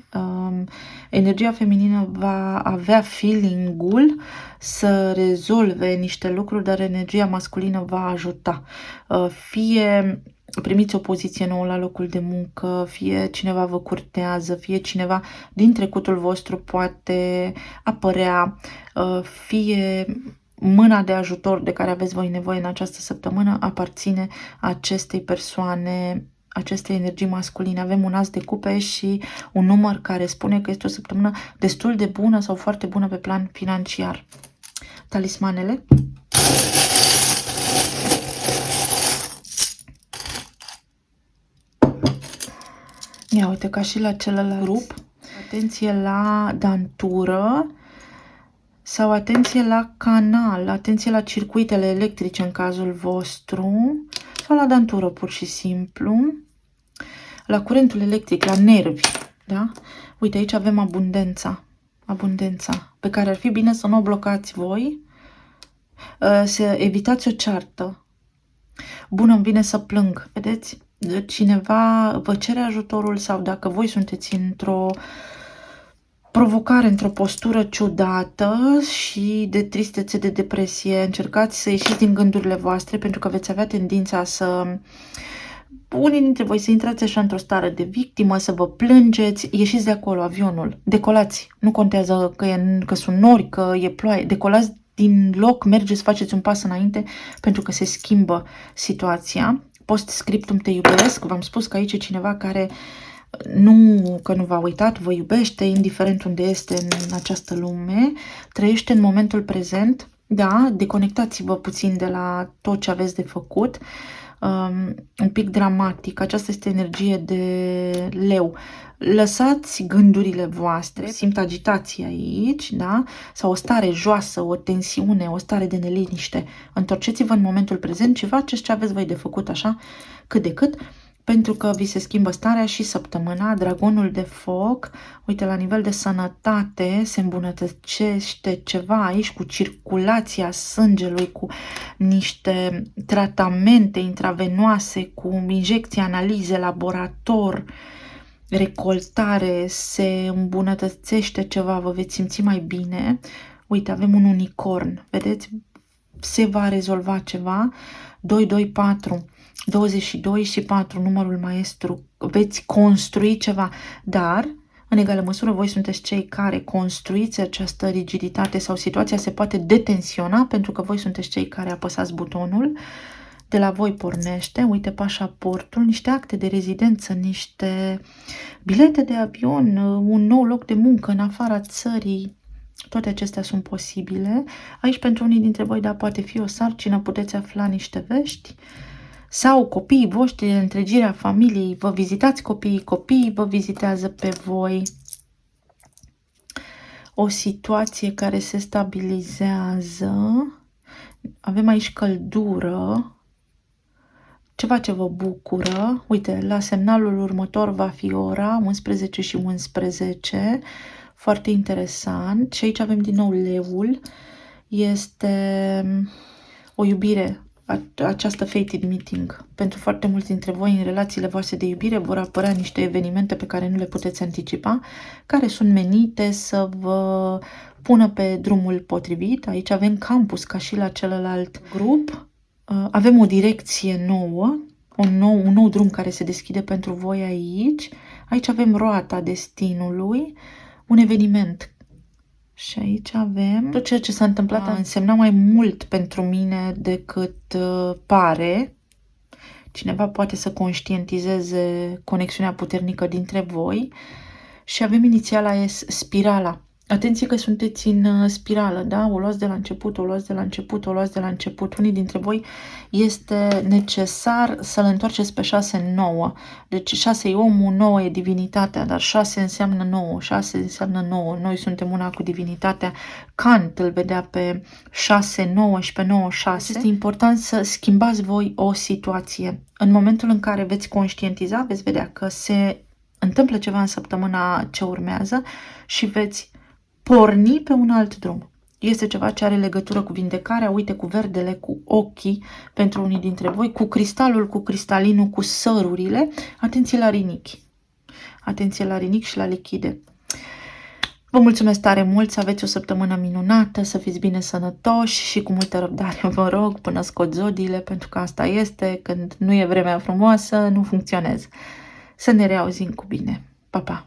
S1: Energia feminină va avea feeling-ul să rezolve niște lucruri, dar energia masculină va ajuta. Fie primiți o poziție nouă la locul de muncă, fie cineva vă curtează, fie cineva din trecutul vostru poate apărea, fie mâna de ajutor de care aveți voi nevoie în această săptămână aparține acestei persoane, acestei energii masculine. Avem un as de cupe și un număr care spune că este o săptămână destul de bună sau foarte bună pe plan financiar. Talismanele. Ia uite, ca și la celălalt grup, atenție la dantură sau atenție la canal, atenție la circuitele electrice în cazul vostru sau la dantură pur și simplu, la curentul electric, la nervi, da? Uite, aici avem abundența pe care ar fi bine să nu o blocați voi, să evitați o ceartă. Bună, îmi vine să plâng, vedeți? Cineva vă cere ajutorul sau dacă voi sunteți într-o provocare, într-o postură ciudată și de tristețe, de depresie, încercați să ieșiți din gândurile voastre pentru că veți avea tendința să, unii dintre voi, să intrați așa într-o stare de victimă, să vă plângeți, ieșiți de acolo, avionul, decolați, nu contează că sunt nori, că e ploaie, decolați din loc, mergeți, faceți un pas înainte pentru că se schimbă situația. Post-scriptum te iubesc, v-am spus că aici e cineva care că nu v-a uitat, vă iubește, indiferent unde este în această lume, trăiește în momentul prezent, da, deconectați-vă puțin de la tot ce aveți de făcut, un pic dramatic, aceasta este energie de leu. Lăsați gândurile voastre, simt agitație aici, da? Sau o stare joasă, o tensiune, o stare de neliniște. Întorceți-vă în momentul prezent și faceți ce aveți voi de făcut așa, cât de cât, pentru că vi se schimbă starea și săptămâna. Dragonul de foc, uite, la nivel de sănătate se îmbunătățește ceva aici cu circulația sângelui, cu niște tratamente intravenoase, cu injecții, analize, laborator, recoltare, se îmbunătățește ceva, vă veți simți mai bine. Uite, avem un unicorn, vedeți? Se va rezolva ceva. 2, 2, 4, 22 și 4, numărul maestru. Veți construi ceva, dar în egală măsură voi sunteți cei care construiți această rigiditate sau situația se poate detensiona pentru că voi sunteți cei care apăsați butonul. De la voi pornește, uite, pașaportul, niște acte de rezidență, niște bilete de avion, un nou loc de muncă în afara țării. Toate acestea sunt posibile. Aici pentru unii dintre voi, da, poate fi o sarcină, puteți afla niște vești. Sau copiii voștri, întregirea familiei, vă vizitați copiii vă vizitează pe voi. O situație care se stabilizează. Avem aici căldură. Ceva ce vă bucură. Uite, la semnalul următor va fi ora 11 și 11. Foarte interesant. Și aici avem din nou leul. Este o iubire. Această fated meeting. Pentru foarte mulți dintre voi, în relațiile voastre de iubire, vor apărea niște evenimente pe care nu le puteți anticipa, care sunt menite să vă pună pe drumul potrivit. Aici avem campus, ca și la celălalt grup. Avem o direcție nouă, un nou drum care se deschide pentru voi aici. Aici avem roata destinului, un eveniment. Și aici avem tot ceea ce s-a întâmplat a însemna mai mult pentru mine decât pare. Cineva poate să conștientizeze conexiunea puternică dintre voi. Și avem inițiala S, spirala. Atenție că sunteți în spirală, da? O luați de la început, o luați de la început, o luați de la început. Unii dintre voi este necesar să-l întoarceți pe 6-9. Deci 6 e omul, 9 e divinitatea, dar 6 înseamnă 9, 6 înseamnă 9. Noi suntem una cu divinitatea. Kant îl vedea pe 6-9 și pe 9-6. Este important să schimbați voi o situație. În momentul în care veți conștientiza, veți vedea că se întâmplă ceva în săptămâna ce urmează și veți porni pe un alt drum. Este ceva ce are legătură cu vindecarea, uite, cu verdele, cu ochii pentru unii dintre voi, cu cristalul, cu cristalinul, cu sărurile. Atenție la rinichi. Atenție la rinichi și la lichide. Vă mulțumesc tare mult, să aveți o săptămână minunată, să fiți bine sănătoși și cu multă răbdare, vă rog, până scot zodiile, pentru că asta este, când nu e vremea frumoasă, nu funcționează. Să ne reauzim cu bine. Pa, pa!